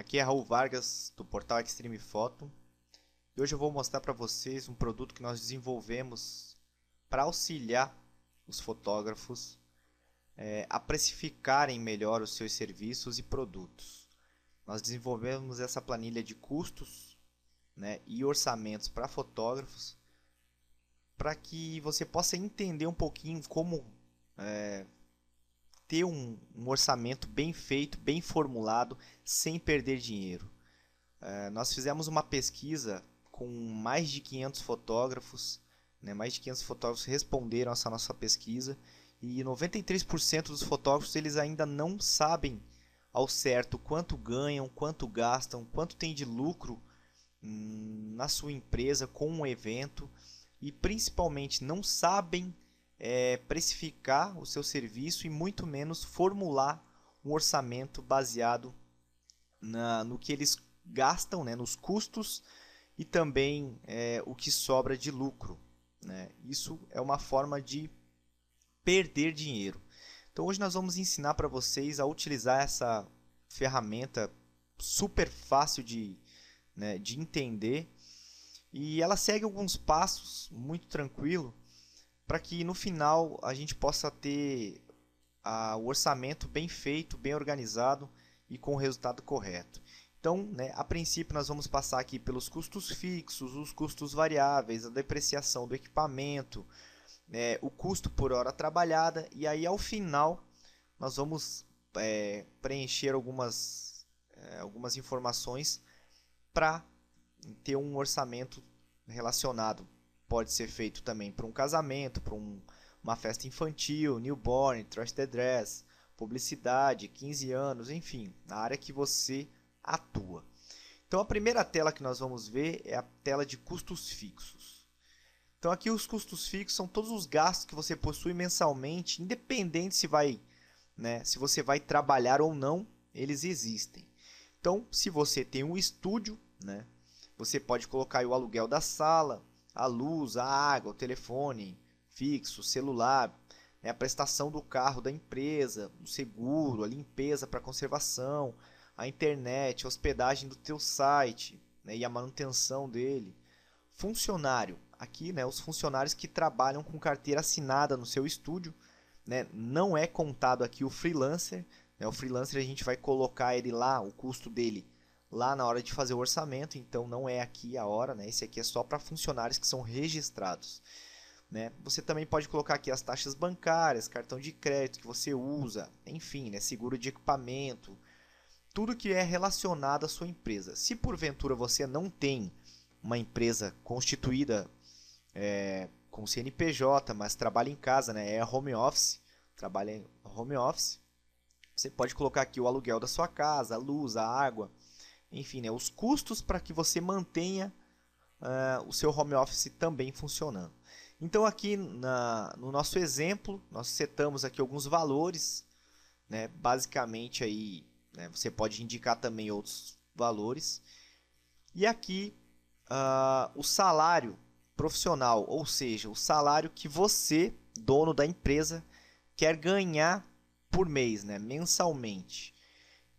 Aqui é Raul Vargas do portal Extreme Photo e hoje eu vou mostrar para vocês um produto que nós desenvolvemos para auxiliar os fotógrafos a precificarem melhor os seus serviços e produtos. Nós desenvolvemos essa planilha de custos, e orçamentos para fotógrafos para que você possa entender um pouquinho como ter um orçamento bem feito, bem formulado, sem perder dinheiro. Nós fizemos uma pesquisa com mais de 500 fotógrafos, mais de 500 fotógrafos responderam a essa nossa pesquisa e 93% dos fotógrafos eles ainda não sabem ao certo quanto ganham, quanto gastam, quanto tem de lucro na sua empresa com um evento e principalmente não sabem precificar o seu serviço e muito menos formular um orçamento baseado no que eles gastam, nos custos e também o que sobra de lucro. Isso é uma forma de perder dinheiro. Então hoje nós vamos ensinar para vocês a utilizar essa ferramenta super fácil de entender e ela segue alguns passos muito tranquilo para que no final a gente possa ter o orçamento bem feito, bem organizado e com o resultado correto. Então, a princípio nós vamos passar aqui pelos custos fixos, os custos variáveis, a depreciação do equipamento, o custo por hora trabalhada e aí ao final nós vamos preencher algumas informações para ter um orçamento relacionado. Pode ser feito também para um casamento, para uma festa infantil, newborn, trash the dress, publicidade, 15 anos, enfim, na área que você atua. Então a primeira tela que nós vamos ver é a tela de custos fixos. Então aqui os custos fixos são todos os gastos que você possui mensalmente, independente se você vai trabalhar ou não, eles existem. Então se você tem um estúdio, você pode colocar aí o aluguel da sala, a luz, a água, o telefone fixo, o celular, a prestação do carro da empresa, o seguro, a limpeza para conservação, a internet, a hospedagem do teu site e a manutenção dele. Funcionário, aqui os funcionários que trabalham com carteira assinada no seu estúdio, não é contado aqui o freelancer. O freelancer a gente vai colocar ele lá, o custo dele lá na hora de fazer o orçamento, então não é aqui a hora, esse aqui é só para funcionários que são registrados. Você também pode colocar aqui as taxas bancárias, cartão de crédito que você usa, enfim, seguro de equipamento, tudo que é relacionado à sua empresa. Se porventura você não tem uma empresa constituída com CNPJ, mas trabalha em casa, é home office, trabalha em home office, você pode colocar aqui o aluguel da sua casa, a luz, a água, enfim, os custos para que você mantenha o seu home office também funcionando. Então aqui no nosso exemplo, nós setamos aqui alguns valores, basicamente aí, você pode indicar também outros valores. E aqui o salário profissional, ou seja, o salário que você, dono da empresa, quer ganhar por mês, mensalmente.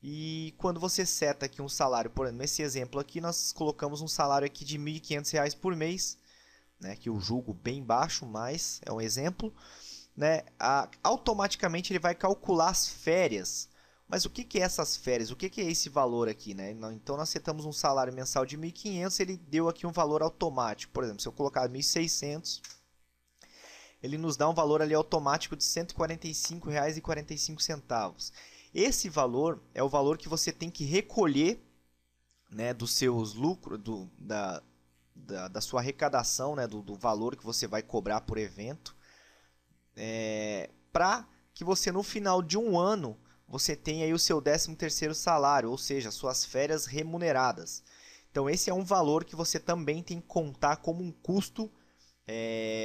E quando você seta aqui um salário, por exemplo, nesse exemplo aqui, nós colocamos um salário aqui de R$ 1.500 por mês, que eu julgo bem baixo, mas é um exemplo. Automaticamente ele vai calcular as férias. Mas o que é essas férias? O que é esse valor aqui? Então nós setamos um salário mensal de 1.500, ele deu aqui um valor automático. Por exemplo, se eu colocar 1.600, ele nos dá um valor ali automático de R$ 145,45. Esse valor é o valor que você tem que recolher dos seus lucros, da sua arrecadação, do valor que você vai cobrar por evento, para que você no final de um ano você tenha aí o seu 13º salário, ou seja, suas férias remuneradas. Então esse é um valor que você também tem que contar como um custo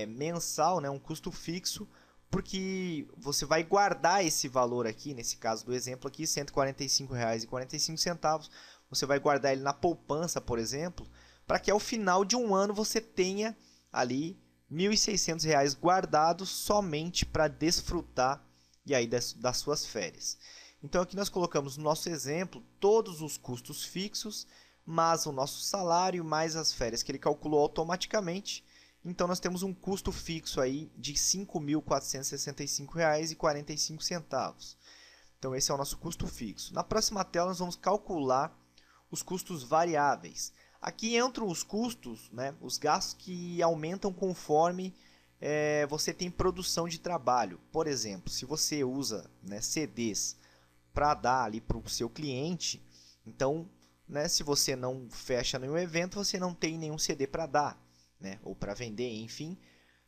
mensal, um custo fixo, porque você vai guardar esse valor aqui, nesse caso do exemplo aqui, R$ 145,45, você vai guardar ele na poupança, por exemplo, para que ao final de um ano você tenha ali R$ 1.600 guardados somente para desfrutar e aí das suas férias. Então aqui nós colocamos no nosso exemplo todos os custos fixos, mas o nosso salário mais as férias que ele calculou automaticamente. Então nós temos um custo fixo aí de R$ 5.465,45. Então esse é o nosso custo fixo. Na próxima tela nós vamos calcular os custos variáveis. Aqui entram os custos, né, os gastos que aumentam conforme você tem produção de trabalho. Por exemplo, se você usa, né, CDs para dar ali para o seu cliente, então, né, se você não fecha nenhum evento, você não tem nenhum CD para dar, né, ou para vender, enfim.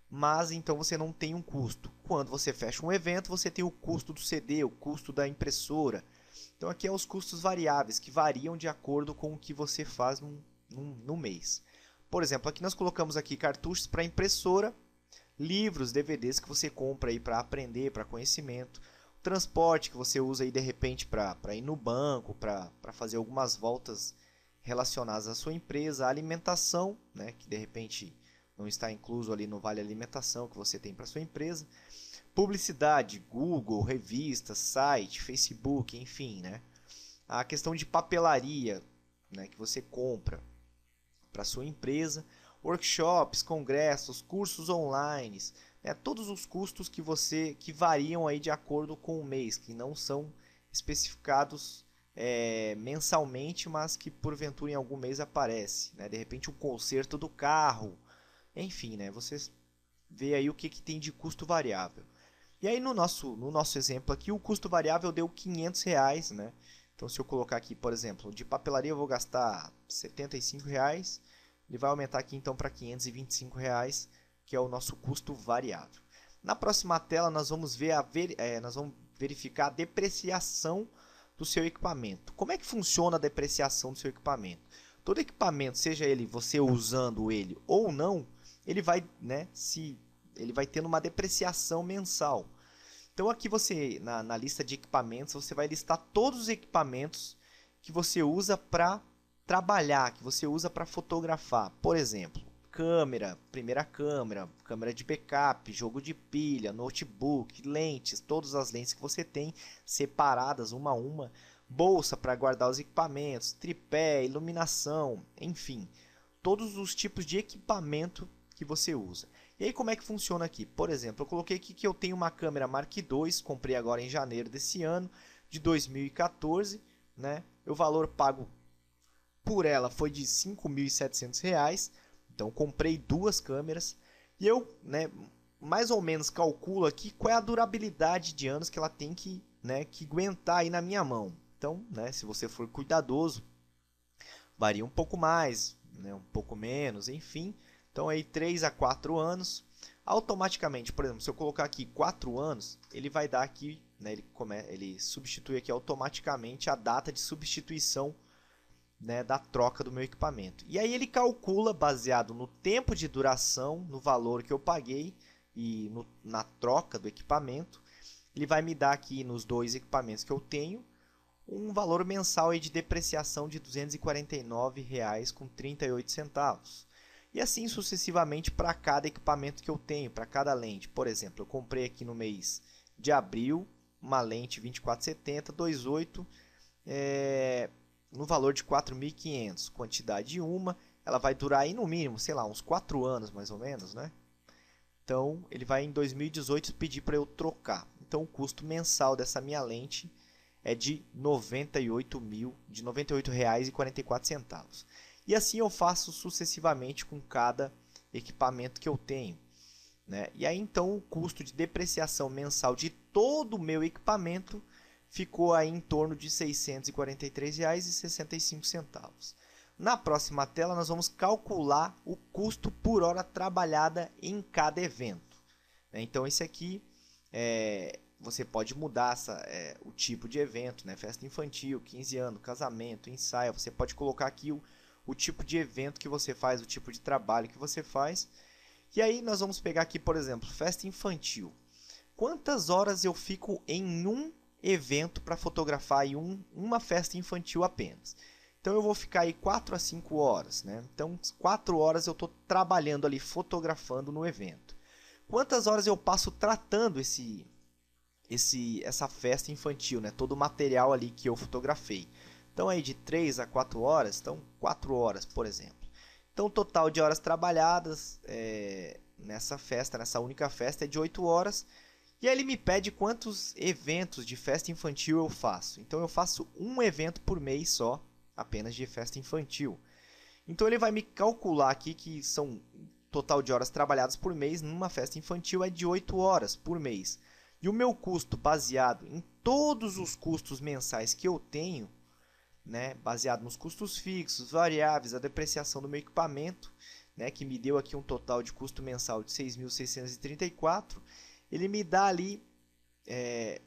Mas então você não tem um custo. Quando você fecha um evento, você tem o custo do CD, o custo da impressora. Então aqui é os custos variáveis, que variam de acordo com o que você faz no mês. Por exemplo, aqui nós colocamos aqui cartuchos para impressora, livros, DVDs que você compra aí para aprender, para conhecimento, transporte que você usa aí de repente para ir no banco, para fazer algumas voltas relacionadas à sua empresa, alimentação, né, que de repente não está incluso ali no vale alimentação que você tem para sua empresa, publicidade, Google, revistas, site, Facebook, enfim, né? A questão de papelaria, né, que você compra para sua empresa, workshops, congressos, cursos online, né, todos os custos que variam aí de acordo com o mês, que não são especificados mensalmente, mas que porventura em algum mês aparece, né? De repente o conserto do carro, enfim, né? Você vê aí o que tem de custo variável. E aí no nosso exemplo aqui, o custo variável deu R$ 500, né? Então se eu colocar aqui, por exemplo, de papelaria eu vou gastar R$ 75, ele vai aumentar aqui então para R$ 525, que é o nosso custo variável. Na próxima tela nós vamos verificar a depreciação do seu equipamento. Como é que funciona a depreciação do seu equipamento? Todo equipamento, seja ele você usando ele ou não, ele vai, né, ele vai tendo uma depreciação mensal. Então aqui você, na lista de equipamentos, você vai listar todos os equipamentos que você usa para trabalhar, que você usa para fotografar. Por exemplo, câmera, primeira câmera, câmera de backup, jogo de pilha, notebook, lentes, todas as lentes que você tem separadas uma a uma, bolsa para guardar os equipamentos, tripé, iluminação, enfim, todos os tipos de equipamento que você usa. E aí como é que funciona aqui? Por exemplo, eu coloquei aqui que eu tenho uma câmera Mark II, comprei agora em janeiro desse ano, de 2014, né? O valor pago por ela foi de R$ 5.700, então comprei duas câmeras e eu, né, mais ou menos calculo aqui qual é a durabilidade de anos que ela tem que, né, que aguentar aí na minha mão. Então, né, se você for cuidadoso, varia um pouco mais, né, um pouco menos, enfim. Então aí 3 a 4 anos, automaticamente, por exemplo, se eu colocar aqui 4 anos, ele vai dar aqui, né, ele substitui aqui automaticamente a data de substituição, né, da troca do meu equipamento. E aí ele calcula baseado no tempo de duração, no valor que eu paguei e na troca do equipamento. Ele vai me dar aqui nos dois equipamentos que eu tenho um valor mensal aí de depreciação de R$ 249,38. E assim sucessivamente para cada equipamento que eu tenho, para cada lente. Por exemplo, eu comprei aqui no mês de abril uma lente 24-70 2.8 no valor de 4.500, quantidade uma, ela vai durar aí no mínimo, sei lá, uns 4 anos mais ou menos, né? Então, ele vai em 2018 pedir para eu trocar. Então, o custo mensal dessa minha lente é de R$ 98,44. E assim eu faço sucessivamente com cada equipamento que eu tenho, né? E aí então o custo de depreciação mensal de todo o meu equipamento ficou aí em torno de R$ 643,65. Na próxima tela nós vamos calcular o custo por hora trabalhada em cada evento. Então esse aqui você pode mudar o tipo de evento, né? Festa infantil, 15 anos, casamento, ensaio. Você pode colocar aqui o tipo de evento que você faz, o tipo de trabalho que você faz. E aí nós vamos pegar aqui, por exemplo, festa infantil. Quantas horas eu fico em um evento para fotografar em uma festa infantil apenas? Então eu vou ficar aí 4 a 5 horas, né? Então 4 horas eu estou trabalhando ali, fotografando no evento. Quantas horas eu passo tratando esse essa festa infantil, né? Todo o material ali que eu fotografei. Então aí de 3 a 4 horas, então 4 horas, por exemplo. Então o total de horas trabalhadas nessa festa, nessa única festa, é de 8 horas. E aí ele me pede quantos eventos de festa infantil eu faço. Então eu faço um evento por mês só, apenas de festa infantil. Então ele vai me calcular aqui que são total de horas trabalhadas por mês numa festa infantil é de 8 horas por mês. E o meu custo baseado em todos os custos mensais que eu tenho, né, baseado nos custos fixos, variáveis, a depreciação do meu equipamento, né, que me deu aqui um total de custo mensal de 6.634, ele me dá ali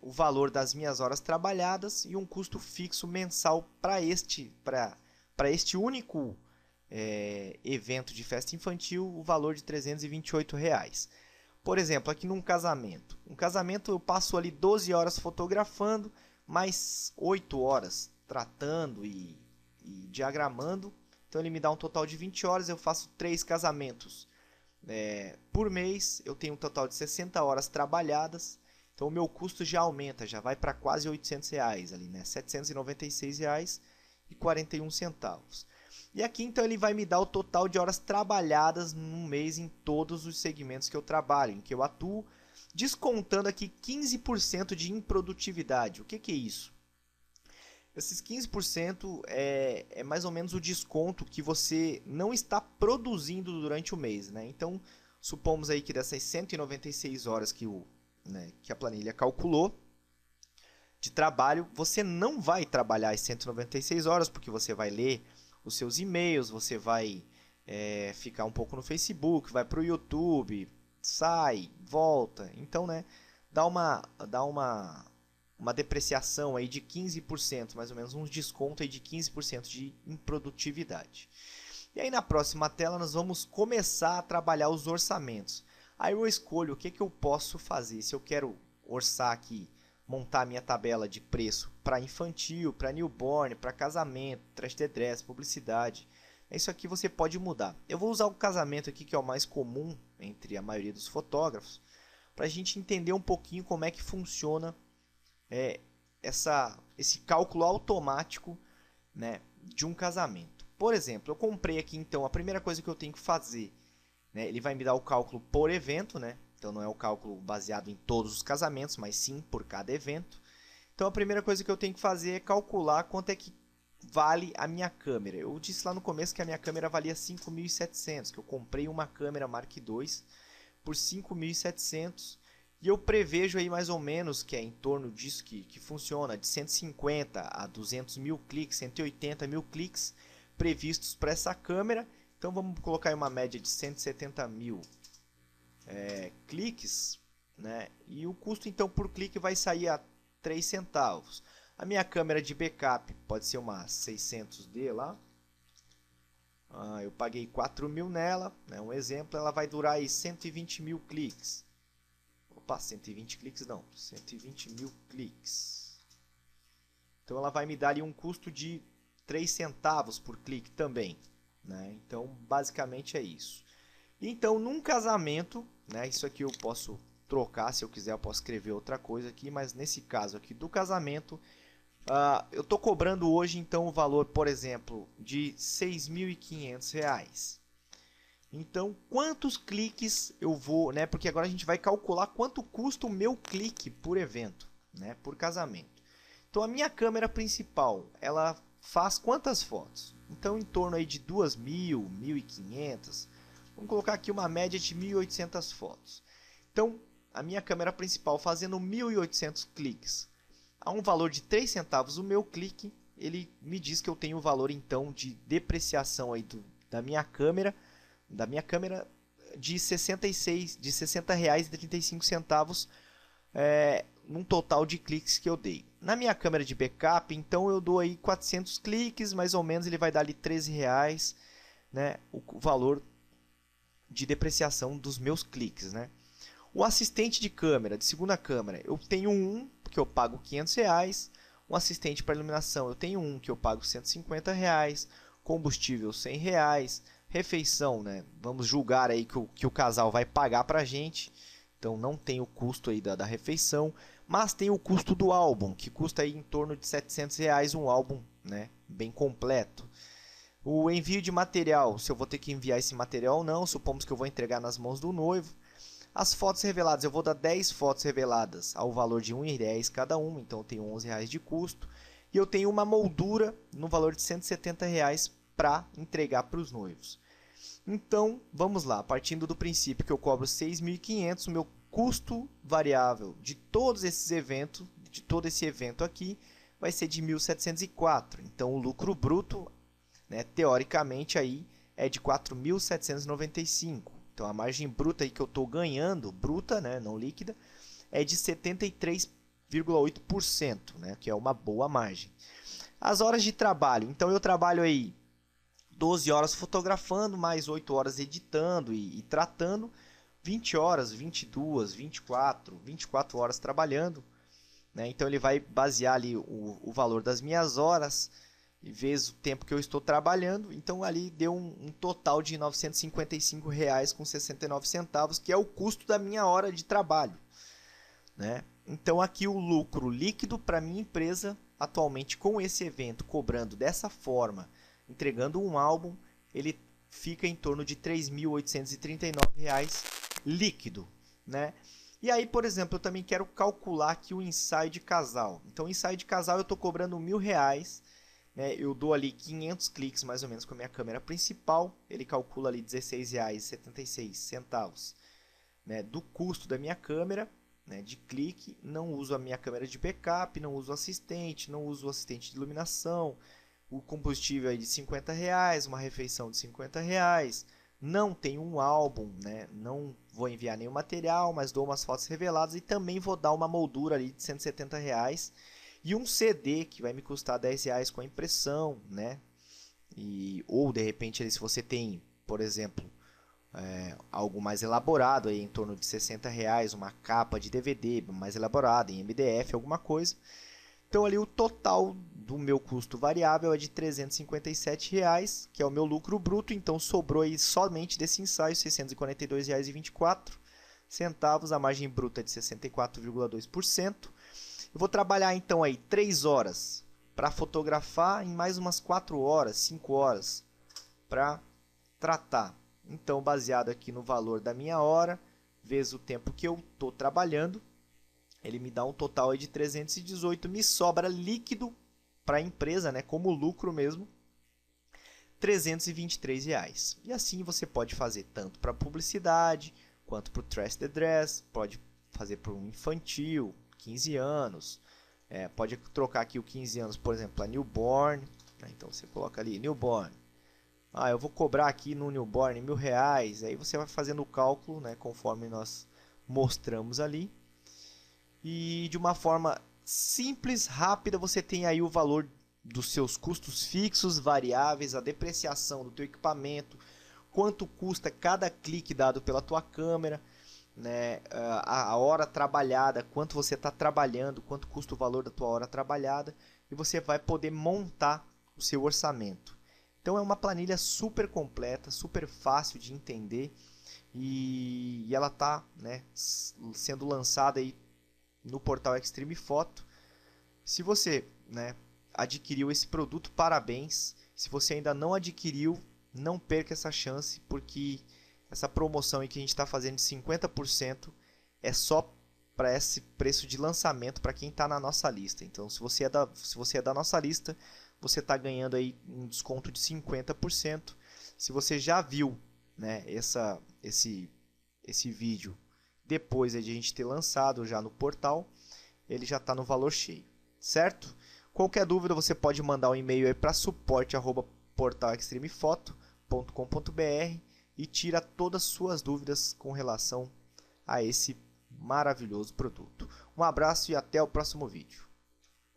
o valor das minhas horas trabalhadas e um custo fixo mensal para este único evento de festa infantil, o valor de R$ 328. Por exemplo, aqui num casamento. Um casamento eu passo ali 12 horas fotografando, mais 8 horas tratando e diagramando. Então ele me dá um total de 20 horas, eu faço 3 casamentos por mês, eu tenho um total de 60 horas trabalhadas. Então o meu custo já aumenta, já vai para quase R$ 800 ali, né? R$ 796,41. E aqui então ele vai me dar o total de horas trabalhadas no mês em todos os segmentos que eu trabalho, em que eu atuo, descontando aqui 15% de improdutividade. O que é isso? Esses 15% é mais ou menos o desconto que você não está produzindo durante o mês, né? Então, supomos aí que dessas 196 horas que a planilha calculou de trabalho, você não vai trabalhar as 196 horas, porque você vai ler os seus e-mails, você vai ficar um pouco no Facebook, vai para o YouTube, sai, volta. Então, né, dá uma depreciação aí de 15%, mais ou menos, um desconto aí de 15% de improdutividade. E aí na próxima tela nós vamos começar a trabalhar os orçamentos. Aí eu escolho o que eu posso fazer. Se eu quero orçar aqui, montar a minha tabela de preço para infantil, para newborn, para casamento, trash the dress, publicidade. Isso aqui você pode mudar. Eu vou usar o casamento aqui, que é o mais comum entre a maioria dos fotógrafos, para a gente entender um pouquinho como é que funciona esse cálculo automático, né, de um casamento. Por exemplo, eu comprei aqui então, a primeira coisa que eu tenho que fazer, né, ele vai me dar o cálculo por evento, né? Então não é o cálculo baseado em todos os casamentos, mas sim por cada evento. Então a primeira coisa que eu tenho que fazer é calcular quanto é que vale a minha câmera. Eu disse lá no começo que a minha câmera valia 5.700, que eu comprei uma câmera Mark II por 5.700. E eu prevejo aí mais ou menos que é em torno disso que funciona, de 150 a 200 mil cliques, 180 mil cliques previstos para essa câmera. Então vamos colocar aí uma média de 170 mil cliques, né? E o custo então por clique vai sair a 3 centavos. A minha câmera de backup pode ser uma 600D lá. Eu paguei 4.000 nela, né? Um exemplo, ela vai durar aí 120 mil cliques. Opa, 120 cliques não, 120 mil cliques. Então ela vai me dar ali um custo de 3 centavos por clique também, né? Então basicamente é isso. Então num casamento, né, isso aqui eu posso trocar, se eu quiser eu posso escrever outra coisa aqui, mas nesse caso aqui do casamento, eu estou cobrando hoje então o valor, por exemplo, de R$ 6.500. Então, quantos cliques eu vou, né? Porque agora a gente vai calcular quanto custa o meu clique por evento, né? Por casamento. Então, a minha câmera principal, ela faz quantas fotos? Então, em torno aí de 2.000, 1.500. Vamos colocar aqui uma média de 1.800 fotos. Então, a minha câmera principal fazendo 1.800 cliques a um valor de 3 centavos o meu clique, ele me diz que eu tenho o valor então de depreciação aí da minha câmera de R$ 60,35 num total de cliques que eu dei. Na minha câmera de backup, então eu dou aí 400 cliques, mais ou menos ele vai dar ali R$13, né, o valor de depreciação dos meus cliques, né? O assistente de câmera, de segunda câmera, eu tenho um que eu pago R$500, um assistente para iluminação eu tenho um que eu pago R$150, combustível R$100, refeição, né? Vamos julgar aí que o casal vai pagar para a gente, então não tem o custo aí da refeição, Mas tem o custo do álbum, que custa aí em torno de R$ 700 um álbum, né, bem completo. O envio de material, se eu vou ter que enviar esse material ou não, supomos que eu vou entregar nas mãos do noivo. As fotos reveladas, eu vou dar 10 fotos reveladas ao valor de R$ 1,10 cada uma, então eu tenho R$ 11 de custo. E eu tenho uma moldura no valor de R$ 170 para entregar para os noivos. Então, vamos lá, partindo do princípio que eu cobro 6.500, o meu custo variável de todos esses eventos, de todo esse evento aqui, vai ser de 1.704. Então, o lucro bruto, né, teoricamente, aí é de 4.795. Então, a margem bruta aí que eu estou ganhando, bruta, né, não líquida, é de 73,8%, né, que é uma boa margem. As horas de trabalho, então eu trabalho aí 12 horas fotografando, mais 8 horas editando e tratando, 20 horas, 22, 24 horas trabalhando, né? Então ele vai basear ali o valor das minhas horas vezes o tempo que eu estou trabalhando. Então ali deu um total de R$ 955,69, que é o custo da minha hora de trabalho, né? Então aqui o lucro líquido para minha empresa atualmente com esse evento cobrando dessa forma, entregando um álbum, ele fica em torno de R$ 3.839 líquido, né? E aí, por exemplo, eu também quero calcular aqui o ensaio de casal. Então, o ensaio de casal eu estou cobrando R$ 1.000, né? Eu dou ali 500 cliques mais ou menos com a minha câmera principal, ele calcula ali R$ 16,76, né, do custo da minha câmera, né, de clique. Não uso a minha câmera de backup, não uso assistente, não uso assistente de iluminação. O combustível é de R$ 50, uma refeição de R$ 50. Não tenho um álbum, né? Não vou enviar nenhum material, mas dou umas fotos reveladas e também vou dar uma moldura ali de R$ 170 e um CD que vai me custar R$ 10 com a impressão, né? Ou de repente se você tem, por exemplo, algo mais elaborado aí em torno de R$ 60, uma capa de DVD mais elaborada em MDF, alguma coisa. Então ali o total do meu custo variável é de R$ 357, que é o meu lucro bruto. Então sobrou aí somente desse ensaio R$ 642,24. A margem bruta é de 64,2%. Eu vou trabalhar então aí 3 horas para fotografar e mais umas 4 horas, 5 horas para tratar. Então, baseado aqui no valor da minha hora, vezes o tempo que eu estou trabalhando, ele me dá um total aí de 318. Me sobra líquido para a empresa, né, como lucro mesmo, R$ 323. E assim você pode fazer tanto para publicidade, quanto para o Trash the Dress, pode fazer para um infantil, 15 anos, pode trocar aqui o 15 anos, por exemplo, a newborn, né? Então você coloca ali, newborn. Eu vou cobrar aqui no newborn R$ 1.000, aí você vai fazendo o cálculo, né, conforme nós mostramos ali. E de uma forma simples, rápida, você tem aí o valor dos seus custos fixos, variáveis, a depreciação do teu equipamento, quanto custa cada clique dado pela tua câmera, né, a hora trabalhada, quanto você está trabalhando, quanto custa o valor da tua hora trabalhada, e você vai poder montar o seu orçamento. Então é uma planilha super completa, super fácil de entender, e ela está, né, sendo lançada aí no portal Extreme Photo. Se você, né, adquiriu esse produto, parabéns. Se você ainda não adquiriu, não perca essa chance, porque essa promoção aí que a gente está fazendo de 50% é só para esse preço de lançamento para quem está na nossa lista. Então, se você é da nossa lista, você está ganhando aí um desconto de 50%. Se você já viu, né, esse vídeo depois de a gente ter lançado já no portal, ele já está no valor cheio, certo? Qualquer dúvida você pode mandar um e-mail aí para suporte@portalextremefoto.com.br e tira todas as suas dúvidas com relação a esse maravilhoso produto. Um abraço e até o próximo vídeo.